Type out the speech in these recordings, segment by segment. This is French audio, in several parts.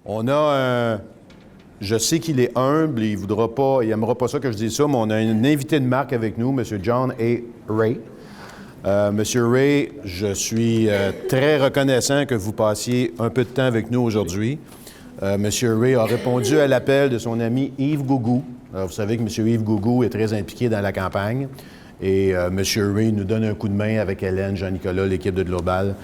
On a un... Je sais qu'il est humble, il n'aimera pas ça que je dise ça, mais on a un invité de marque avec nous, M. John A. Ray. Monsieur Ray, je suis très reconnaissant que vous passiez un peu de temps avec nous aujourd'hui. Monsieur Ray a répondu à l'appel de son ami Yves Gougou. Alors, vous savez que M. Yves Gougou est très impliqué dans la campagne. Et M. Ray nous donne un coup de main avec Hélène, Jean-Nicolas, l'équipe de Global,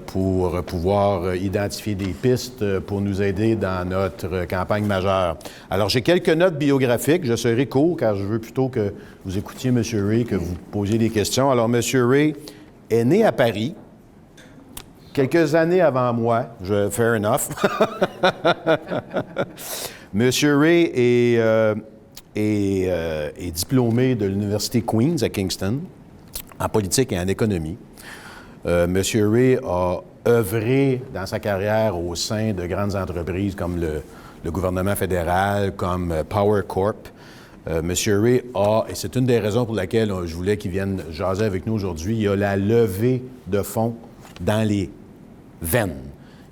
pour pouvoir identifier des pistes pour nous aider dans notre campagne majeure. Alors, j'ai quelques notes biographiques. Je serai court, car je veux plutôt que vous écoutiez M. Ray, que vous posiez des questions. Alors, M. Ray est né à Paris, quelques années avant moi. Fair enough. M. Ray est diplômé de l'Université Queen's à Kingston, en politique et en économie. M. Ray a œuvré dans sa carrière au sein de grandes entreprises comme le gouvernement fédéral, comme Power Corp. M. Ray a, et c'est une des raisons pour laquelle je voulais qu'il vienne jaser avec nous aujourd'hui, il a la levée de fonds dans les veines.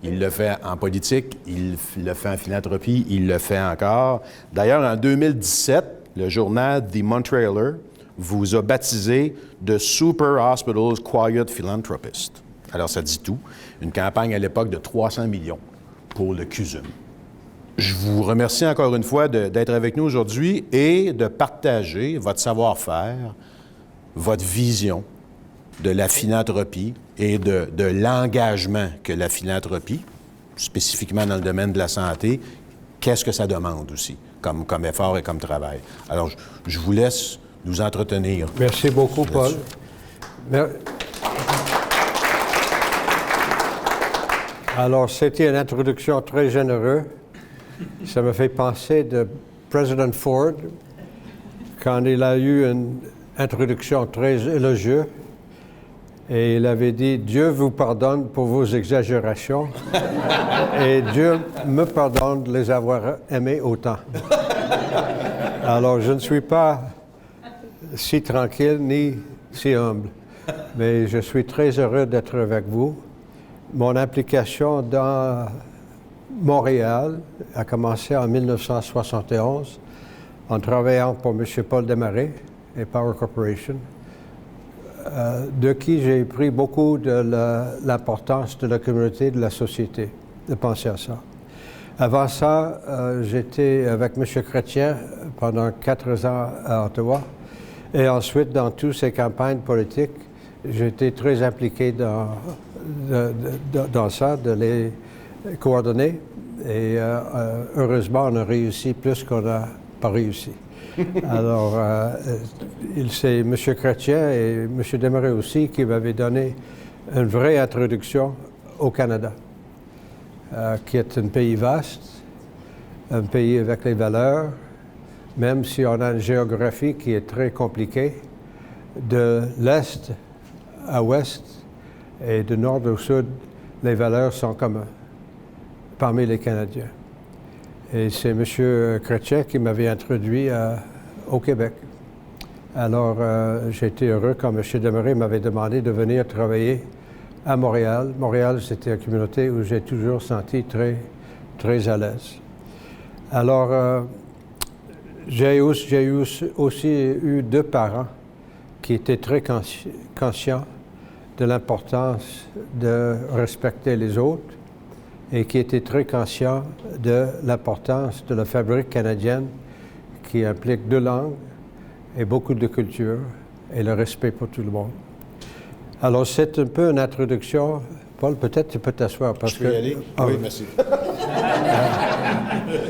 Il le fait en politique, il le fait en philanthropie, il le fait encore. D'ailleurs, en 2017, le journal The Montrealer vous a baptisé The Super Hospitals Quiet Philanthropist. Alors, ça dit tout. Une campagne à l'époque de 300 millions pour le CUSUM. Je vous remercie encore une fois d'être avec nous aujourd'hui et de partager votre savoir-faire, votre vision de la philanthropie et de l'engagement que la philanthropie, spécifiquement dans le domaine de la santé, qu'est-ce que ça demande aussi, comme effort et comme travail. Alors, je vous laisse nous entretenir. Merci beaucoup, Paul. Alors, c'était une introduction très généreuse. Ça me fait penser de Président Ford, quand il a eu une introduction très élogieuse. Et il avait dit, Dieu vous pardonne pour vos exagérations et Dieu me pardonne de les avoir aimés autant. Alors, je ne suis pas si tranquille ni si humble, mais je suis très heureux d'être avec vous. Mon implication dans Montréal a commencé en 1971 en travaillant pour M. Paul Desmarais et Power Corporation. De qui j'ai pris beaucoup de l'importance de la communauté, de la société, de penser à ça. Avant ça, j'étais avec M. Chrétien pendant 4 ans à Ottawa, et ensuite, dans toutes ces campagnes politiques, j'étais très impliqué dans ça, de les coordonner, et heureusement, on a réussi plus qu'on n'a pas réussi. Alors, c'est M. Chrétien et M. Desmarais aussi qui m'avaient donné une vraie introduction au Canada, qui est un pays vaste, un pays avec les valeurs, même si on a une géographie qui est très compliquée, de l'est à ouest et de nord au sud, les valeurs sont communes parmi les Canadiens. Et c'est M. Chrétien qui m'avait introduit au Québec. Alors, j'ai été heureux quand M. Desmarais m'avait demandé de venir travailler à Montréal. Montréal, c'était une communauté où j'ai toujours senti très, très à l'aise. Alors, j'ai aussi eu 2 parents qui étaient très conscients de l'importance de respecter les autres et qui était très conscient de l'importance de la fabrique canadienne qui implique 2 langues et beaucoup de culture et le respect pour tout le monde. Alors, c'est un peu une introduction. Paul, peut-être tu peux t'asseoir parce que... Je peux y aller? Oui, merci.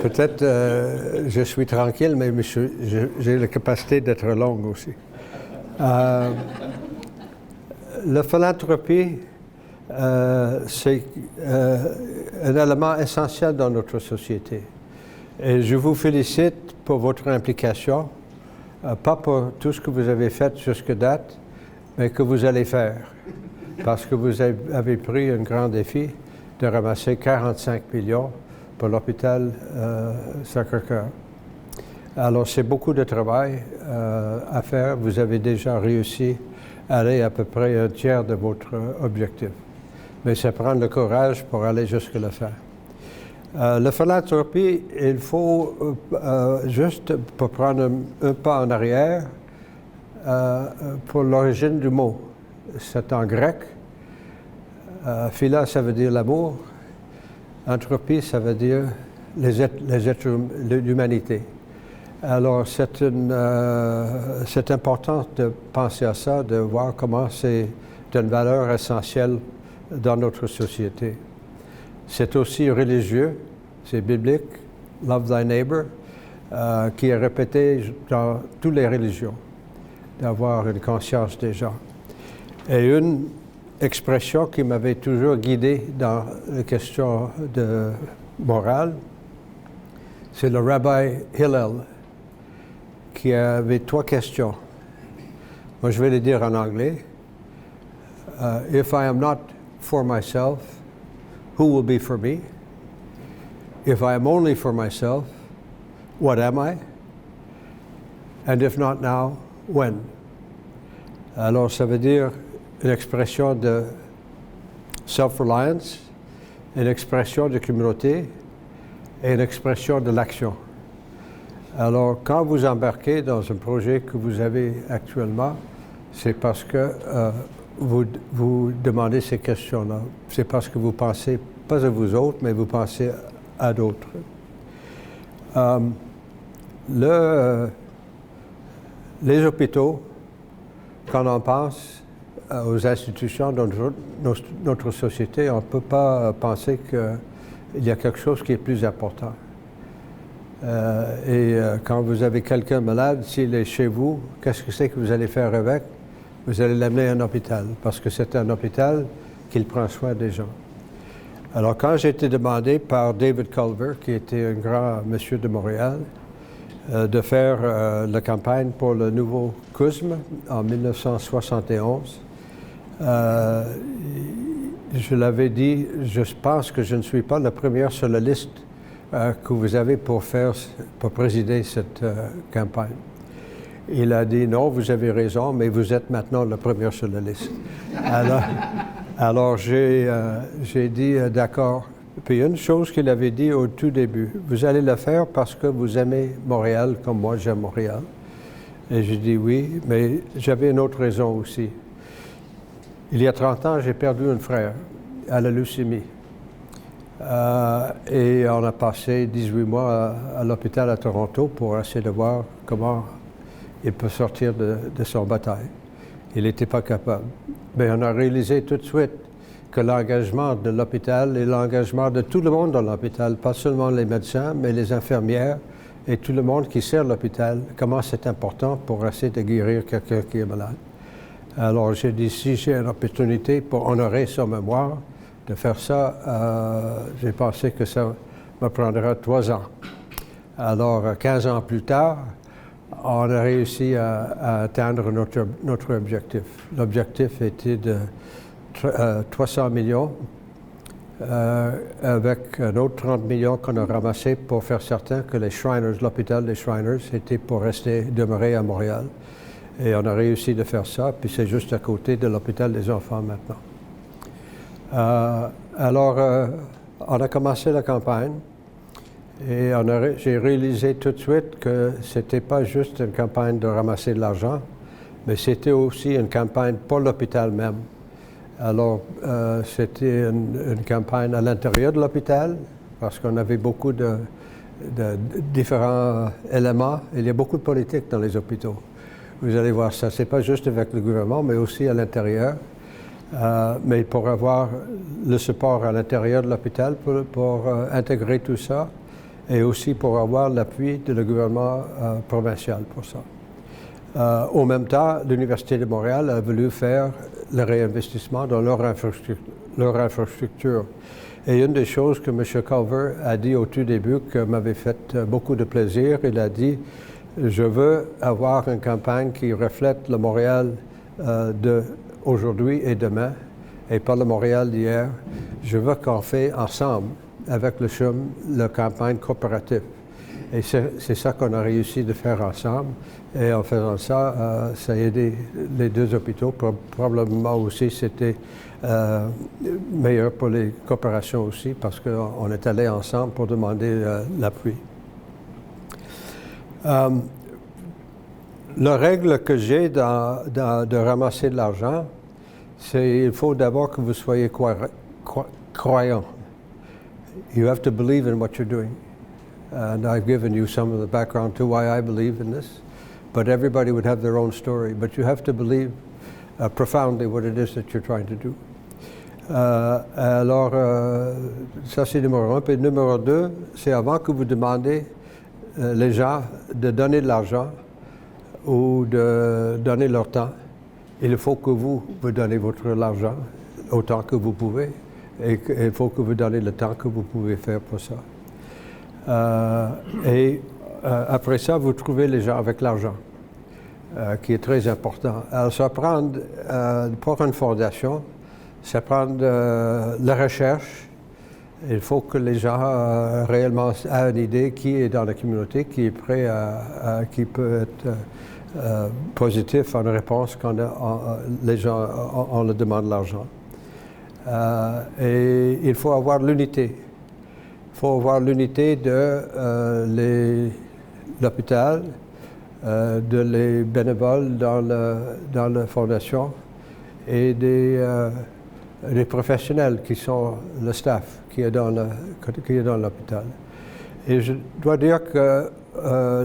Peut-être je suis tranquille, mais j'ai la capacité d'être longue aussi. La philanthropie, c'est un élément essentiel dans notre société. Et je vous félicite pour votre implication, pas pour tout ce que vous avez fait jusqu'à date, mais que vous allez faire. Parce que vous avez pris un grand défi de ramasser 45 millions pour l'hôpital Sacré-Cœur. Alors, c'est beaucoup de travail à faire. Vous avez déjà réussi à aller à peu près un tiers de votre objectif. Mais ça prend le courage pour aller jusqu'à la fin. La philanthropie, il faut juste, pour prendre un pas en arrière, pour l'origine du mot. C'est en grec. Philia, ça veut dire l'amour. Anthropie, ça veut dire l'humanité. Alors, c'est important de penser à ça, de voir comment c'est une valeur essentielle dans notre société. C'est aussi religieux, c'est biblique, Love Thy Neighbor, qui est répété dans toutes les religions, d'avoir une conscience des gens. Et une expression qui m'avait toujours guidé dans les questions de morale, c'est le Rabbi Hillel, qui avait 3 questions. Moi, je vais les dire en anglais. If I am not for myself, who will be for me? If I am only for myself, what am I? And if not now, when? Alors, ça veut dire une expression de self-reliance, une expression de communauté et une expression de l'action. Alors, quand vous embarquez dans un projet que vous avez actuellement, c'est parce que vous demandez ces questions-là. C'est parce que vous pensez pas à vous autres, mais vous pensez à d'autres. Les hôpitaux, quand on pense aux institutions de notre société, on ne peut pas penser qu'il y a quelque chose qui est plus important. Quand vous avez quelqu'un malade, s'il est chez vous, qu'est-ce que c'est que vous allez faire avec? Vous allez l'amener à un hôpital, parce que c'est un hôpital qui prend soin des gens. Alors, quand j'ai été demandé par David Culver, qui était un grand monsieur de Montréal, de faire la campagne pour le nouveau CUSM en 1971, je l'avais dit, je pense que je ne suis pas la première sur la liste que vous avez pour présider cette campagne. Il a dit, non, vous avez raison, mais vous êtes maintenant la première sur la liste. Alors j'ai dit, d'accord. Puis une chose qu'il avait dit au tout début, vous allez le faire parce que vous aimez Montréal comme moi j'aime Montréal. Et j'ai dit oui, mais j'avais une autre raison aussi. Il y a 30 ans, j'ai perdu un frère à la leucémie. Et on a passé 18 mois à l'hôpital à Toronto pour essayer de voir comment il peut sortir de son bataille. Il n'était pas capable. Mais on a réalisé tout de suite que l'engagement de l'hôpital et l'engagement de tout le monde dans l'hôpital, pas seulement les médecins, mais les infirmières et tout le monde qui sert l'hôpital, comment c'est important pour essayer de guérir quelqu'un qui est malade. Alors j'ai dit, si j'ai une opportunité pour honorer son mémoire, de faire ça, j'ai pensé que ça me prendra 3 ans. Alors, 15 ans plus tard, on a réussi à atteindre notre objectif. L'objectif était de 300 millions, avec un autre 30 millions qu'on a ramassé pour faire certain que les Shriners, l'hôpital des Shriners, était pour demeurer à Montréal. Et on a réussi de faire ça, puis c'est juste à côté de l'hôpital des enfants maintenant. Alors, on a commencé la campagne et j'ai réalisé tout de suite que ce n'était pas juste une campagne de ramasser de l'argent, mais c'était aussi une campagne pour l'hôpital même. Alors, c'était une campagne à l'intérieur de l'hôpital, parce qu'on avait beaucoup de différents éléments. Il y a beaucoup de politique dans les hôpitaux. Vous allez voir ça. Ce n'est pas juste avec le gouvernement, mais aussi à l'intérieur. Mais pour avoir le support à l'intérieur de l'hôpital pour intégrer tout ça et aussi pour avoir l'appui de le gouvernement provincial pour ça. Au même temps, l'Université de Montréal a voulu faire le réinvestissement dans leur infrastructure. Et une des choses que M. Culver a dit au tout début, qui m'avait fait beaucoup de plaisir, il a dit « Je veux avoir une campagne qui reflète le Montréal d'aujourd'hui et demain, et pas le Montréal d'hier. Je veux qu'on fait ensemble, avec le CHUM, la campagne coopérative. » Et c'est ça qu'on a réussi de faire ensemble. Et en faisant ça, ça a aidé les deux hôpitaux. Probablement aussi, c'était meilleur pour les coopérations aussi, parce qu'on est allés ensemble pour demander l'appui. La règle que j'ai de ramasser de l'argent, c'est il faut d'abord que vous soyez croyant. You have to believe in what you're doing. And I've given you some of the background to why I believe in this. But everybody would have their own story. But you have to believe profoundly what it is that you're trying to do. Alors, ça c'est numéro un. Puis numéro deux, c'est avant que vous demandez les gens de donner de l'argent ou de donner leur temps, il faut que vous donnez votre argent autant que vous pouvez. Et il faut que vous donnez le temps que vous pouvez faire pour ça. Après ça, vous trouvez les gens avec l'argent, qui est très important. Alors, ça prend, pour une fondation, ça prend la recherche. Il faut que les gens réellement aient une idée qui est dans la communauté, qui est prêt qui peut être positif en réponse quand les gens on leur demande l'argent. Et il faut avoir l'unité. Il faut avoir l'unité de l'hôpital, de les bénévoles dans la fondation et des professionnels qui sont le staff qui est dans l'hôpital. Et je dois dire que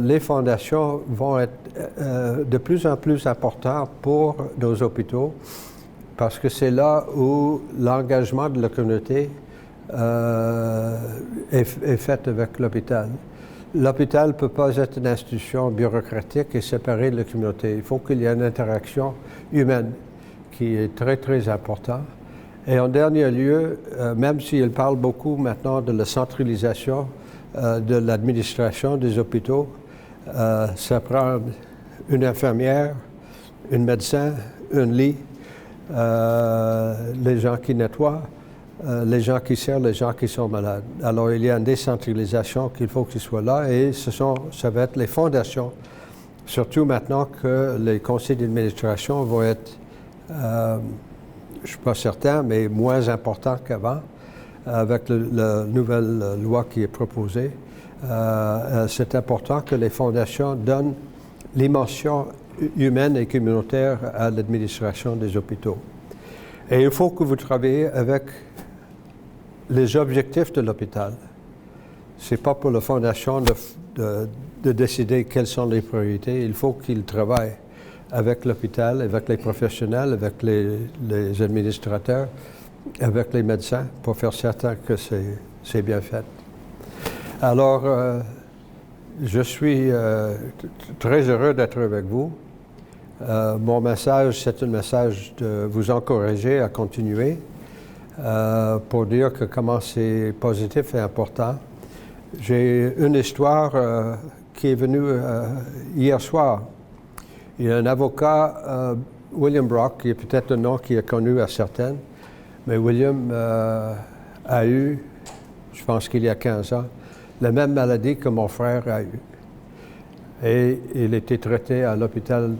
les fondations vont être de plus en plus importantes pour nos hôpitaux parce que c'est là où l'engagement de la communauté est fait avec l'hôpital. L'hôpital ne peut pas être une institution bureaucratique et séparée de la communauté. Il faut qu'il y ait une interaction humaine qui est très, très importante. Et en dernier lieu, même s'il parle beaucoup maintenant de la centralisation de l'administration des hôpitaux, ça prend une infirmière, un médecin, un lit, les gens qui nettoient, les gens qui servent, les gens qui sont malades. Alors, il y a une décentralisation qu'il faut qu'il soit là et ça va être les fondations, surtout maintenant que les conseils d'administration vont être, je ne suis pas certain, mais moins importants qu'avant, avec la nouvelle loi qui est proposée. C'est important que les fondations donnent l'émotion humaine et communautaire à l'administration des hôpitaux. Et il faut que vous travaillez avec les objectifs de l'hôpital. Ce n'est pas pour la fondation de décider quelles sont les priorités. Il faut qu'ils travaillent avec l'hôpital, avec les professionnels, avec les administrateurs, avec les médecins, pour faire certain que c'est bien fait. Alors, je suis très heureux d'être avec vous. Mon message, c'est un message de vous encourager à continuer, pour dire que comment c'est positif et important. J'ai une histoire qui est venue hier soir. Il y a un avocat, William Brock, qui est peut-être un nom qui est connu à certaines, mais William a eu, je pense qu'il y a 15 ans, la même maladie que mon frère a eu. Et il était traité à l'hôpital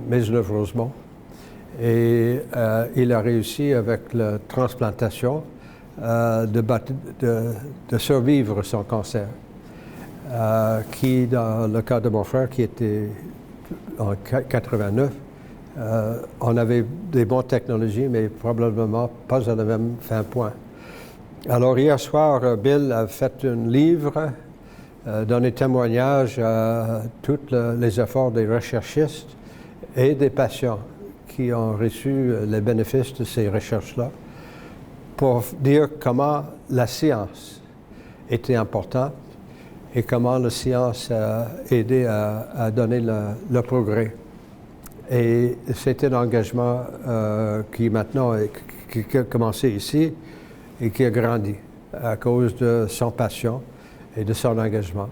Maisonneuve-Rosemont. Et il a réussi avec la transplantation de survivre son cancer, qui, dans le cas de mon frère, qui était en 89, on avait des bonnes technologies, mais probablement pas à la même fin point. Alors hier soir, Bill a fait un livre, donné témoignage à tous les efforts des recherchistes et des patients qui ont reçu les bénéfices de ces recherches-là, pour dire comment la science était importante et comment la science a aidé à donner le progrès. Et c'est un engagement qui maintenant qui a commencé ici et qui a grandi à cause de son passion et de son engagement.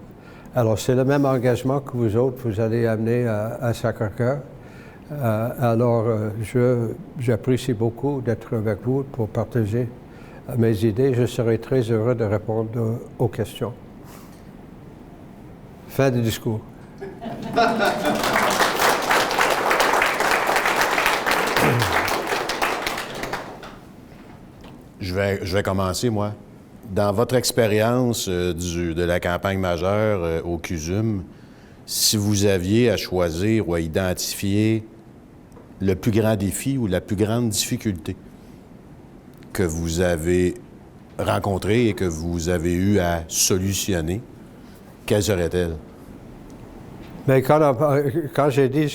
Alors, c'est le même engagement que vous autres, vous allez amener à Sacré-Cœur. Alors, j'apprécie beaucoup d'être avec vous pour partager mes idées. Je serai très heureux de répondre aux questions. Fin du discours. Je vais commencer, moi. Dans votre expérience de la campagne majeure au CUSUM, si vous aviez à choisir ou à identifier le plus grand défi ou la plus grande difficulté que vous avez rencontré et que vous avez eu à solutionner, quelle serait-elle? Mais quand j'ai dit,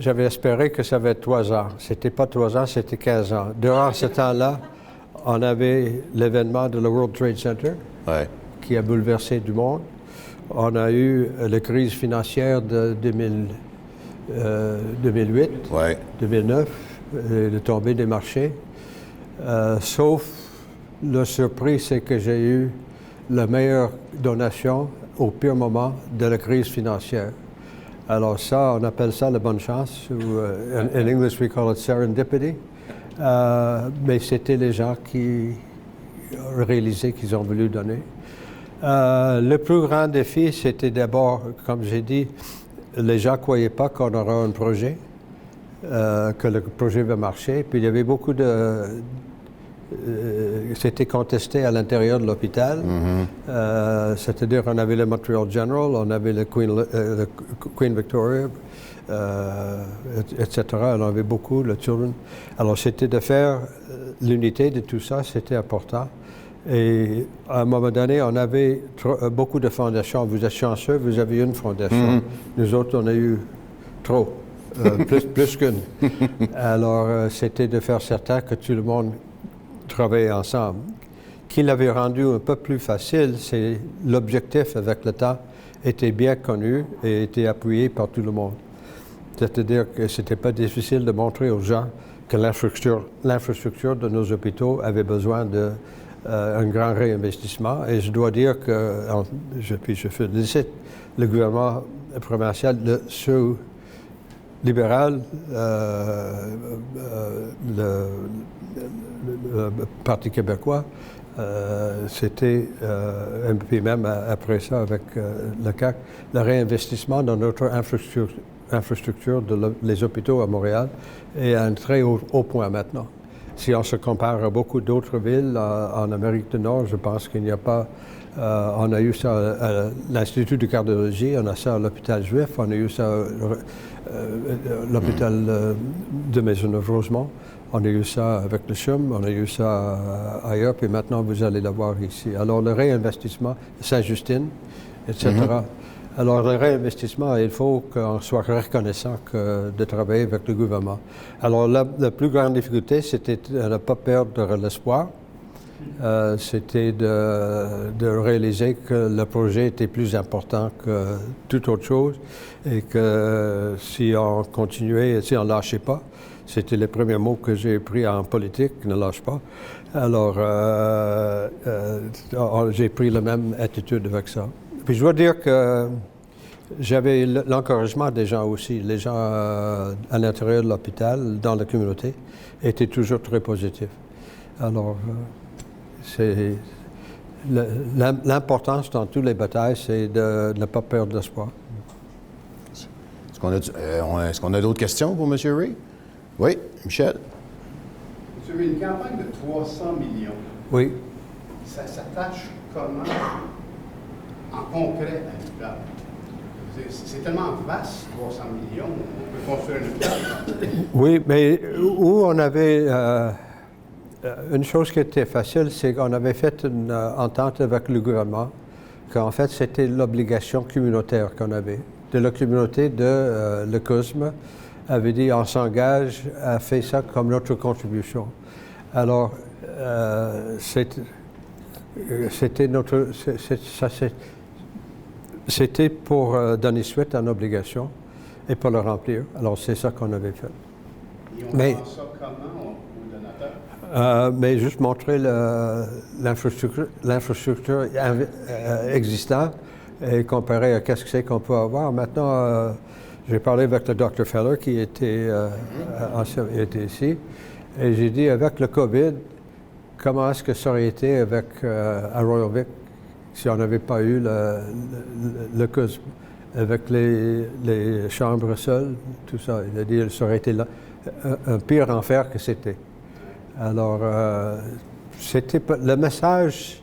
j'avais espéré que ça avait 3 ans. C'était pas 3 ans, c'était 15 ans. Durant ce temps-là, on avait l'événement de le World Trade Center qui a bouleversé du monde. On a eu la crise financière de 2008, 2009, la tombée des marchés. Sauf le surprise, c'est que j'ai eu la meilleure donation au pire moment de la crise financière. Alors ça, on appelle ça la bonne chance, ou in English we call it serendipity. Mais c'était les gens qui ont réalisé qu'ils ont voulu donner. Le plus grand défi, c'était d'abord, comme j'ai dit, les gens ne croyaient pas qu'on aurait un projet, que le projet va marcher. Puis il y avait beaucoup de... c'était contesté à l'intérieur de l'hôpital. C'est-à-dire qu'on avait le Montreal General, on avait le Queen Victoria, etc. On avait beaucoup, le Children. Alors c'était de faire l'unité de tout ça, c'était important. Et à un moment donné, on avait beaucoup de fondations. Vous êtes chanceux, vous avez une fondation. Nous autres, on a eu trop, plus qu'une. Alors c'était de faire certain que tout le monde travailler ensemble. Qui l'avait rendu un peu plus facile, c'est l'objectif avec le temps était bien connu et était appuyé par tout le monde. C'est-à-dire que ce n'était pas difficile de montrer aux gens que l'infrastructure de nos hôpitaux avait besoin d'un grand réinvestissement. Et je dois dire que, je félicite le gouvernement provincial libéral, le Parti québécois, c'était, puis même après ça avec le CAQ, le réinvestissement dans notre infrastructure les hôpitaux à Montréal est à un très haut point maintenant. Si on se compare à beaucoup d'autres villes en Amérique du Nord, je pense qu'il n'y a pas... on a eu ça à l'Institut de cardiologie, on a ça à l'hôpital Juif, on a eu ça à l'hôpital de Maisonneuve-Rosemont, on a eu ça avec le CHUM, on a eu ça ailleurs, puis maintenant vous allez l'avoir ici. Alors le réinvestissement, Sainte-Justine, etc. Alors le réinvestissement, il faut qu'on soit reconnaissant de travailler avec le gouvernement. Alors la plus grande difficulté, c'était de ne pas perdre l'espoir. C'était de réaliser que le projet était plus important que toute autre chose et que si on continuait, si on ne lâchait pas, c'était le premier mot que j'ai pris en politique, ne lâche pas. Alors, j'ai pris la même attitude avec ça. Puis je dois dire que j'avais l'encouragement des gens aussi. Les gens à l'intérieur de l'hôpital, dans la communauté, étaient toujours très positifs. Alors, c'est l'importance dans toutes les batailles, c'est de ne pas perdre l'espoir. Est-ce qu'on a d'autres questions pour M. Ray? Oui, Michel. M. Ray, une campagne de 300 millions. Oui. Ça s'attache comment, en concret, à l'hôpital? C'est tellement vaste, 300 millions, on peut construire un hôpital. Oui, mais où on avait... une chose qui était facile, c'est qu'on avait fait une entente avec le gouvernement, qu'en fait, c'était l'obligation communautaire qu'on avait. De la communauté de le CUSM avait dit, on s'engage à faire ça comme notre contribution. Alors, c'était pour donner suite à une obligation et pour le remplir. Alors, c'est ça qu'on avait fait. Et on fait ça comment aux donateurs? Mais juste montrer l'infrastructure existante et comparer à qu'est-ce que c'est qu'on peut avoir. Maintenant, j'ai parlé avec le Dr. Feller qui était ici, et j'ai dit, avec le COVID, comment est-ce que ça aurait été avec à Royal Vic si on n'avait pas eu le CUSM? avec les chambres seules, tout ça. Il a dit que ça aurait été un pire enfer que c'était. Alors, le message,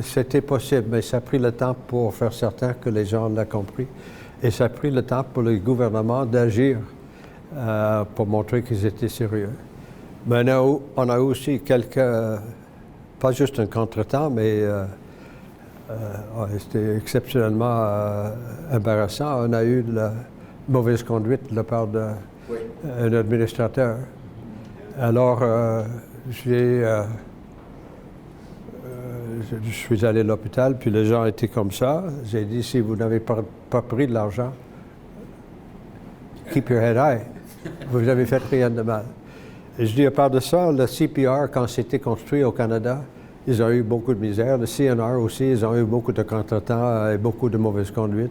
c'était possible, mais ça a pris le temps pour faire certain que les gens l'ont compris. Et ça a pris le temps pour le gouvernement d'agir pour montrer qu'ils étaient sérieux. Mais on a aussi pas juste un contretemps, mais c'était exceptionnellement embarrassant. On a eu de la mauvaise conduite de la part d'un administrateur. Alors, je suis allé à l'hôpital, puis les gens étaient comme ça. J'ai dit, si vous n'avez pas pris de l'argent, keep your head high. Vous n'avez fait rien de mal. Et je dis, à part de ça, le CPR, quand c'était construit au Canada, ils ont eu beaucoup de misère. Le CNR aussi, ils ont eu beaucoup de contretemps et beaucoup de mauvaise conduite.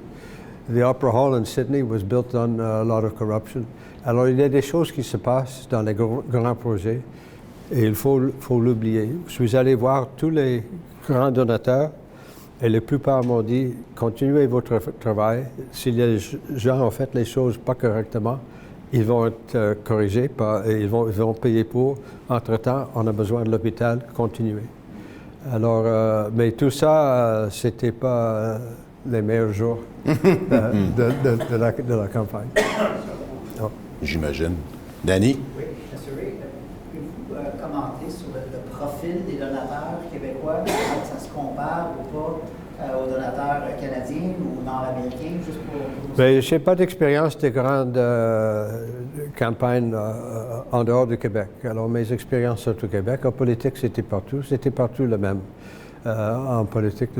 The Opera Hall in Sydney was built on a lot of corruption. Alors, il y a des choses qui se passent dans les grands projets et il faut l'oublier. Je suis allé voir tous les grands donateurs et la plupart m'ont dit, continuez votre travail. Si les gens ont fait les choses pas correctement, ils vont être corrigés, ils vont payer pour. Entre-temps, on a besoin de l'hôpital, continuez. Alors, mais tout ça, c'était pas les meilleurs jours de la campagne. Oh. J'imagine. Danny? Oui, M. Ray, pouvez-vous commenter sur le profil des donateurs québécois, comment ça se compare ou pas aux donateurs canadiens ou nord-américains, juste pour... Bien, je n'ai pas d'expérience de grandes campagnes en dehors du Québec. Alors, mes expériences sont au Québec. En politique, c'était partout le même. En politique,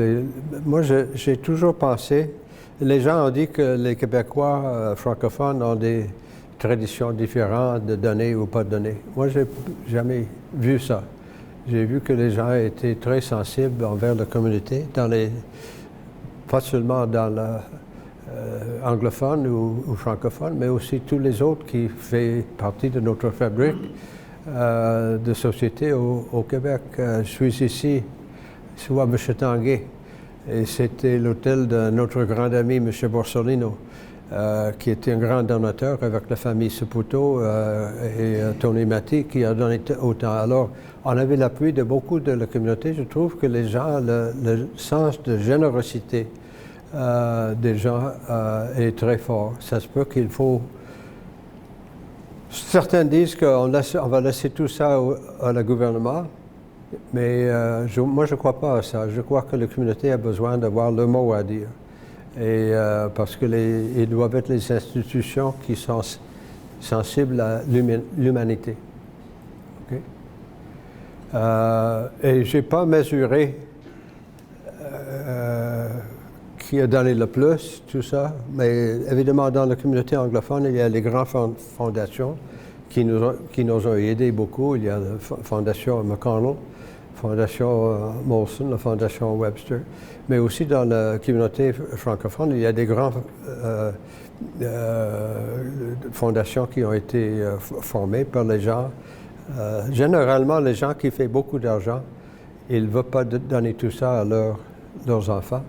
moi, j'ai toujours pensé, les gens ont dit que les Québécois francophones ont des traditions différentes de donner ou pas donner. Moi, je n'ai jamais vu ça. J'ai vu que les gens étaient très sensibles envers la communauté, pas seulement dans l'anglophone ou francophone, mais aussi tous les autres qui font partie de notre fabrique de société au Québec. Je suis ici, sous M. Tanguay, et c'était l'hôtel de notre grand ami, M. Borsolino, qui était un grand donateur avec la famille Saputo et Tony Matti, qui a donné autant. Alors, on avait l'appui de beaucoup de la communauté. Je trouve que les gens, le sens de générosité des gens est très fort. Ça se peut qu'il faut... Certains disent qu'on va laisser tout ça à le gouvernement, mais moi, je ne crois pas à ça. Je crois que la communauté a besoin d'avoir le mot à dire. Et parce que ils doivent être les institutions qui sont sensibles à l'humanité. Okay? Et je n'ai pas mesuré qui a donné le plus, tout ça, mais évidemment, dans la communauté anglophone, il y a les grandes fondations qui nous ont aidés beaucoup. Il y a la Fondation McConnell, Fondation Molson, la Fondation Webster, mais aussi dans la communauté francophone, il y a des grandes fondations qui ont été formées par les gens. Généralement, les gens qui font beaucoup d'argent, ils ne veulent pas donner tout ça à leurs enfants.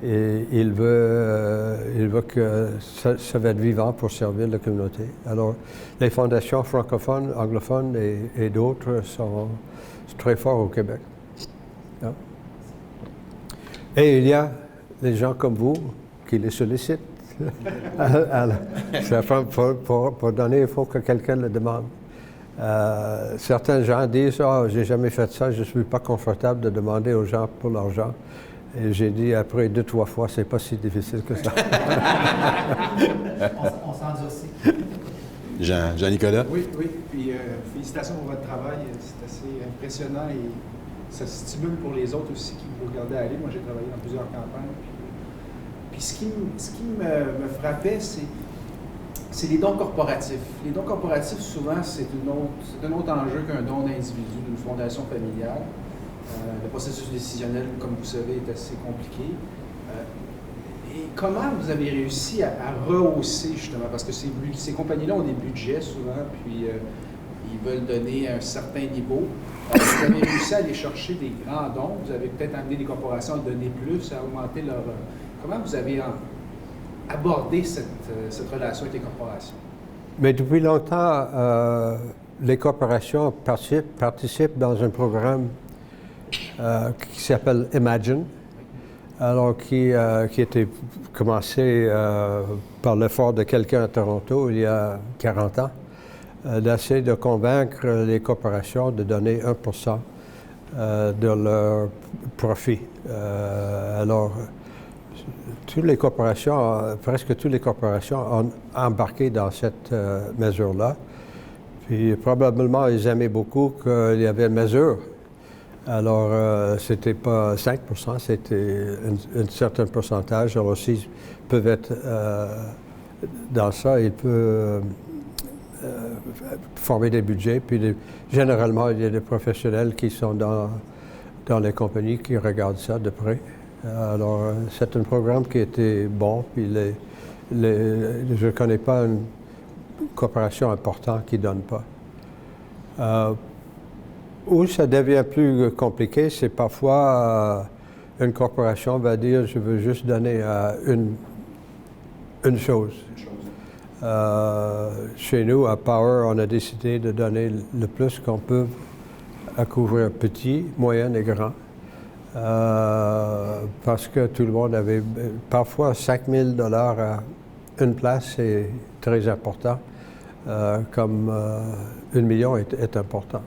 Et ils veulent que ça va être vivant pour servir la communauté. Alors, les fondations francophones, anglophones et d'autres sont très forts au Québec. Yeah. Et il y a des gens comme vous qui les sollicitent. Pour donner, il faut que quelqu'un le demande. Certains gens disent « Ah, j'ai jamais fait ça, je ne suis pas confortable de demander aux gens pour l'argent. » Et j'ai dit après 2-3 fois, c'est pas si difficile que ça. On s'endurcit. Jean-Nicolas? Oui. Puis félicitations pour votre travail. C'est assez impressionnant et ça stimule pour les autres aussi qui vous regardez aller. Moi, j'ai travaillé dans plusieurs campagnes. Puis ce qui me frappait, c'est les dons corporatifs. Les dons corporatifs, souvent, c'est un autre enjeu qu'un don d'individu d'une fondation familiale. Le processus décisionnel, comme vous savez, est assez compliqué. Et comment vous avez réussi à rehausser, justement, parce que ces compagnies-là ont des budgets souvent, puis ils veulent donner un certain niveau. Vous avez réussi à aller chercher des grands dons, vous avez peut-être amené des corporations à donner plus, à augmenter leur... Comment vous avez aborder cette relation avec les corporations? Mais depuis longtemps, les corporations participent dans un programme qui s'appelle Imagine, alors qui a été commencé par l'effort de quelqu'un à Toronto il y a 40 ans, d'essayer de convaincre les corporations de donner 1% de leur profit. Alors, presque toutes les corporations ont embarqué dans cette mesure-là. Puis probablement, ils aimaient beaucoup qu'il y avait une mesure. Alors, c'était pas 5%, c'était un certain pourcentage. Alors, s'ils peuvent être dans ça, ils peuvent former des budgets. Puis, généralement, il y a des professionnels qui sont dans les compagnies qui regardent ça de près. Alors, c'est un programme qui était bon. Puis, je ne connais pas une coopération importante qui ne donne pas. Où ça devient plus compliqué, c'est parfois une corporation va dire « je veux juste donner une chose ». Chez nous, à Power, on a décidé de donner le plus qu'on peut à couvrir petit, moyen et grand. Parce que tout le monde avait parfois 5 000 $ à une place, c'est très important, comme 1 million est important.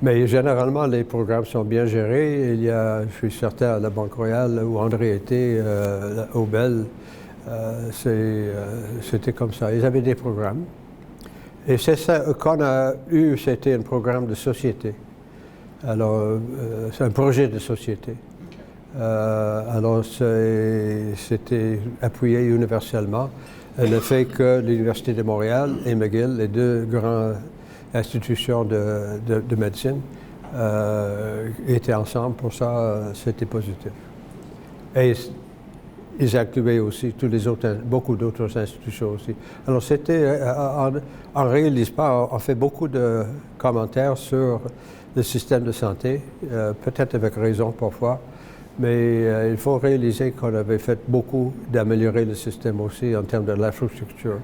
Mais généralement, les programmes sont bien gérés. Je suis certain, à la Banque Royale, où André était, au Bell, c'était comme ça. Ils avaient des programmes. Et c'est ça qu'on a eu, c'était un programme de société. Alors, c'est un projet de société. Alors, c'était appuyé universellement. Le fait que l'Université de Montréal et McGill, les deux grandes institutions de médecine, étaient ensemble, pour ça, c'était positif. Et ils incluaient aussi beaucoup d'autres institutions aussi. Alors, on ne réalise pas, on fait beaucoup de commentaires sur le système de santé, peut-être avec raison parfois, mais il faut réaliser qu'on avait fait beaucoup d'améliorer le système aussi en termes de l'infrastructure.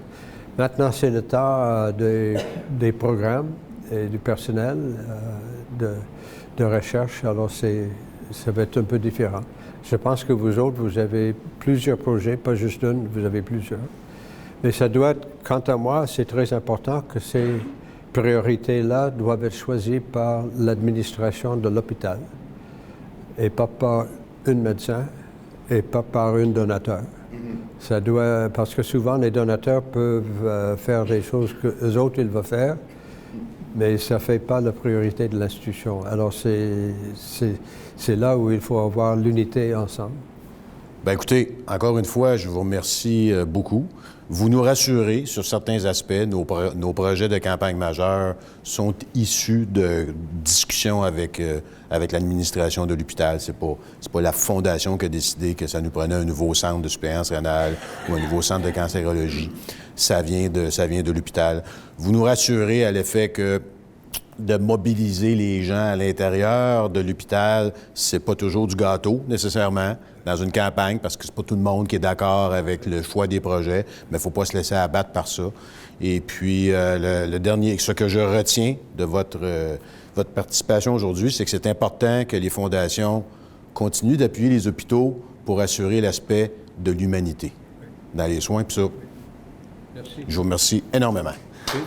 Maintenant, c'est le temps des programmes et du personnel de recherche, alors ça va être un peu différent. Je pense que vous autres, vous avez plusieurs projets, pas juste une, vous avez plusieurs. Mais ça doit être, quant à moi, c'est très important que ces priorités-là doivent être choisies par l'administration de l'hôpital et pas par un médecin et pas par un donateur. Ça doit, parce que souvent, les donateurs peuvent faire des choses que les autres, ils veulent faire, mais ça ne fait pas la priorité de l'institution. Alors, c'est là où il faut avoir l'unité ensemble. Bien, écoutez, encore une fois, je vous remercie beaucoup. Vous nous rassurez sur certains aspects. Nos projets de campagne majeure sont issus de discussions avec l'administration de l'hôpital. C'est pas la Fondation qui a décidé que ça nous prenait un nouveau centre de suppléance rénale ou un nouveau centre de cancérologie. Ça vient de l'hôpital. Vous nous rassurez à l'effet que de mobiliser les gens à l'intérieur de l'hôpital, c'est pas toujours du gâteau, nécessairement, dans une campagne, parce que c'est pas tout le monde qui est d'accord avec le choix des projets, mais il faut pas se laisser abattre par ça. Et puis, le dernier, ce que je retiens de votre participation aujourd'hui, c'est que c'est important que les fondations continuent d'appuyer les hôpitaux pour assurer l'aspect de l'humanité dans les soins. Puis ça, Merci. je vous remercie énormément. Oui,